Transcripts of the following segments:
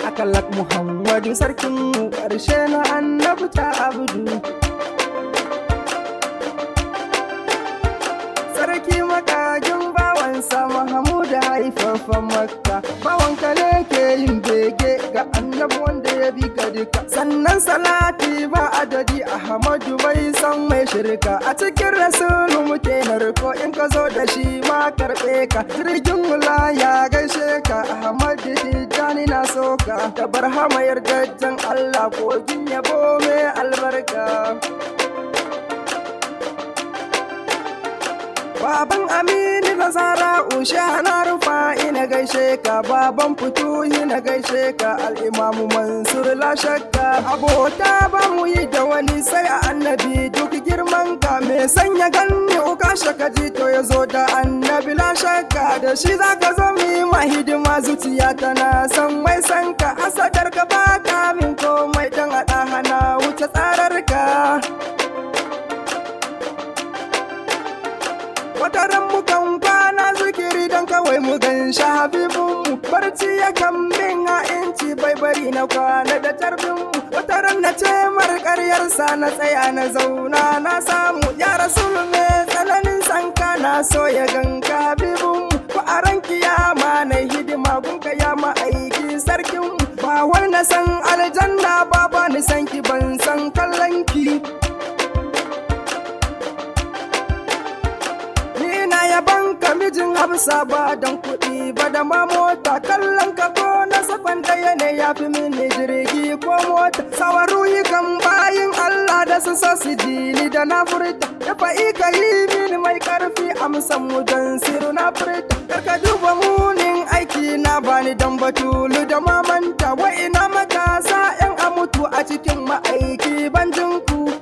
Akalak Muhammadu sarkin ƙarshe na annabta abdu. Sarki makagin bawansa Mahamudu haifafan Makka. Bawanka ne ke yin bege ga annabi wanda ya bi ka duka. Sannan salati ba adadi Ahmadu bai san mai shirka. A cikin rasulu muke narko in ka zo da shi ma karɓe ka. Jirgin wula ya gaishe ka Ahmadu Tijjani na soka. Da barhama yardajjen Allah kogin yabo mai albarka. Baban Aminu na Zara'u Shana Rufa ina gaishe ka. Baban Futuhi na gaishe ka. Al'imamu Mansur la shakka. Abota ba mu yi da wani sai a annabi duk girman ka. Me sanya ganni uka shaka ji to ya zo da annabi la shakka. Da shi za ka zo mi ma hidima zuciya tana san mai san ka. Asadar ka ba ka min komai dan a hana wuce tsarar ka. Wataran mukan kwana zikiri don kawai mu gan habibinmu. Barci ya kan min inci bai bari na kwana da tarbinmu. Wataran na ce marƙaryarsa na tsaya na zauna na samu. Ya Rasul me tsananin sanka na so ya ganka habibinmu. Ko a ran kiyama na hidima gunka ya ma'aiki sarkinmu. Ba wai na san aljanna ba ni san ki ban san kallon ki. Banka mijin Hafsa ba don kuɗi ba da ma mota. Kallon ka ko na safan ɗaya ne ya fi mini jirgi ko mota. Sawaruyi kan bayin Allah da su so su ji ni da na furta. Da fa'i ka yi mini mai ƙarfi amsan mu don siru na furta. Karka duba munin aiki na bani don batulu da mamanta. Wa ina matasa 'yan amutu a cikin ma'aiki ban jinku.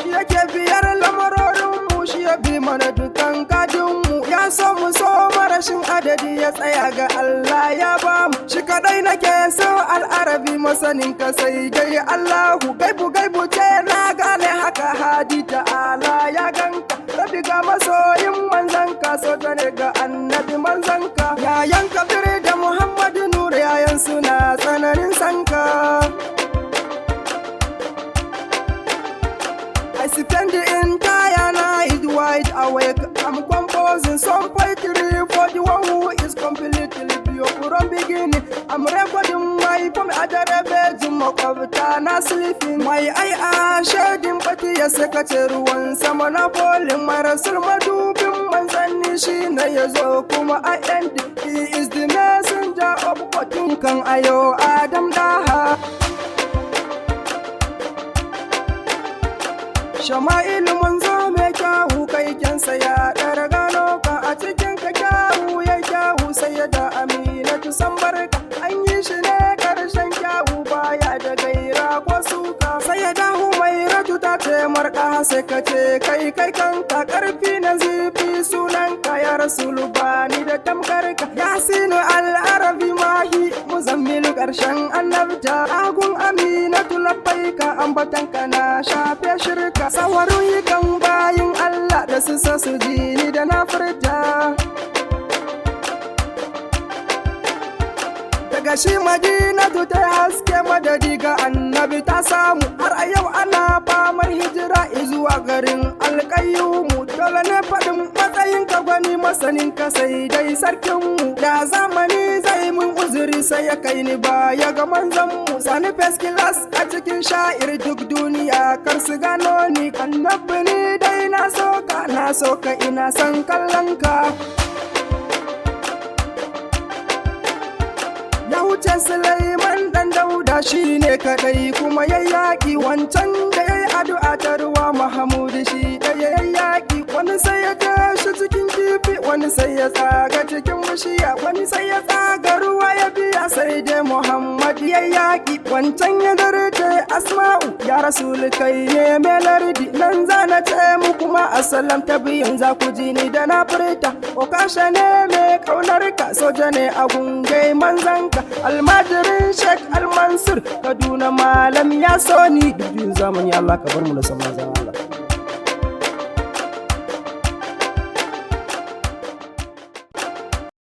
Yake biyar lamarorinmu shi ya bi mana dukan kadinmu. Ya so mu so marashin adadi ya tsaya ga Allah ya ba mu. Shi kadai nake so al'arabi masanin ka sai dai Allahu. Gaibu ce na gane haka hadi ta'ala ya ganka. Rabi ga masoyin manzanka so ne ga annabi manzanka. Yayan Kabir da Muhammadu Nur yayan suna tsananin sanka. I spend the entire night wide awake. I'm composing some poetry for the one who is completely pure from beginning. I'm recording my poem at the bedroom of Tana sleeping. My eye are shedding pati ya sekace ruwan sama na falling. My Rasul madubin manzanni shi na yazo kuma I end. He is the messenger of kwatin kan ayo Adam daha. Shama'ilu mun zo mai kyawu kai kyansa ya ɗara gano ka. A cikin ka kyawu ya kyawu sai ya da Aminatu san barka. An yi shi ne ƙarshen kyawu baya da gaira ko suka. Sai ya dahu mai ratu ta ce marƙa sai ka ce kai kanka. Ƙarfi na zifi sunan ka ya Rasulu bani da tamkar ka. Yasinu al'arabi mahi muzammilu ƙarshen annabta. Agun Aminatu labbaika ambatan ka na shafe shirka. Sawarun kan bayin Allah da su so su ji ni da na furta. Daga shi Madinatu ta haske madadi ga annabi ta samu. Har a yau ana famar hijira zuwa garin alƙayyumu. Dole ne faɗin matsayin ka gwani masanin ka sai dai sarkinmu. Da zamani zai mun uzuri sai ya kai ni baya ga manzanmu. Sani first class a cikin sha'ir duk duniya kar su gano ni. Annabi ni dai na soka ina son kallon ka. Ya wuce Sulaiman dan Dauda shi ne kadai kuma yayyaki. Wancan da yayi addu'a ta ruwa Mahamudu shi da yayyaki. Wani sai ya tashi cikin kifi, wani sai ya tsaga cikin bishiya, wani sai ya tsaga ruwa ya biya sai dai Muhammad yayyaki. Wancan ya darje Asma'u ya Rasul kai ne mai lardi. Nan zana ce mu kuma assalam ta biyun za ku ji ni da na furta. Okasha ne mai kaunar ka, soja ne a gungai manzanka. Almajirin Sheikh Al-Mansur Kaduna malam ya so ni. Duk zamani Allah ka bar mu da san manzan